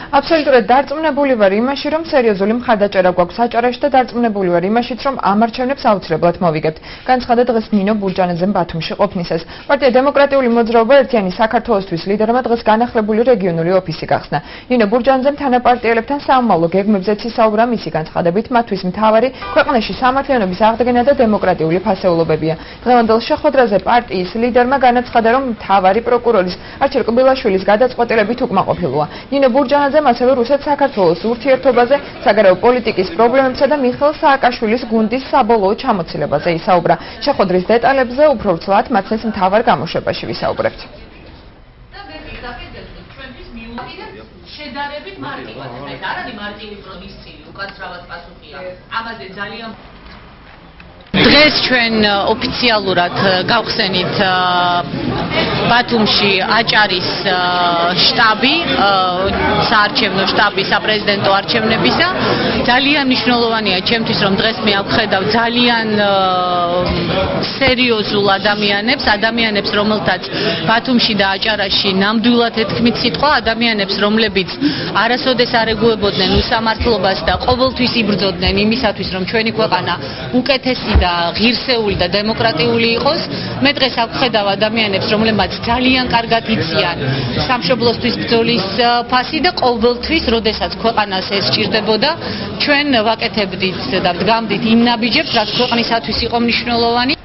აბსოლუტურად დარწმუნებული ვარ იმაში, რომ სერიოზული მხარდაჭერა გვაქვს საჭარაში და დარწმუნებული ვარ იმაშიც, რომ ამ არჩევნებს აუცილებლად მოვიგებთ. განცხადა დღეს ნინო ბურჯანაძემ ბათუმში ყოფნისას. პარტია დემოკრატიული მოძრაობა ერთიანი საქართველოსთვის ლიდერმა დღეს განახლებული რეგიონული ოფისი გახსნა. ნინო ბურჯანაძემ თანაპარტიელებთან საომალო გეგმებზეც ისაუბრა. მისი განცხადებით, მათთვის მთავარი ქვეყანაში სამართლიანობის აღდგენა და დემოკრატიული ფასეულობებია. დღევანდელ შეხვედრაზე პარტიის ლიდერმა განაცხადა, რომ მთავარი პროკურორის არჩილ კბილაშვილის გადაწყვეტილებით უკმაყოფილოა. ნინო ბურჯანაძემ ასევე რუსეთ-საქართველოს ურთიერთობაზე, საგარეო პოლიტიკის პრობლემებსა და მიხეილ სააკაშვილის გუნდის საბოლოო ჩამოცილებაზე ისაუბრა. შეხვედრის დეტალებზე უფრო ვრცლად მაცნეს მთავარ გამოშვებაში ვისაუბრებთ. შედარებით მარტივად, არ არის მარტივი პროდუქცია, უკაცრავად პასუხია. ამაზე ძალიან დღეს ჩვენ ოფიციალურად გავხსენით ბათუმში აჭარის შტაბი, საარჩევნო შტაბი საპრეზიდენტო არჩევნებისა. ძალიან მნიშვნელოვანია ჩემთვის, რომ დღეს მე ავხედავ ძალიან სერიოზულ ადამიანებს, რომელთაც ბათუმში და აჭარაში ნამდვილად ეთქმით სიტყვა, ადამიანებს, რომლებიც არასოდეს არ ეგუებოდნენ უსამართლობას და ყოველთვის იბრძოდნენ იმისათვის, რომ ჩვენი ქვეყანა უკეთესი და ღირსეული და დემოკრატიული იყოს. მე დღეს ავხედავ ადამიანებს, რომლებმაც ძალიან კარგად იციან სამშობლოსთვის ბრძოლის ფასი და ყოველთვის, როდესაც ქვეყანას ეს სჭირდებოდა, ჩვენ ვაკეთებდით და ვდგამდით იმ ნაბიჯებს, რაც ქვეყნისათვის იყო მნიშვნელოვანი.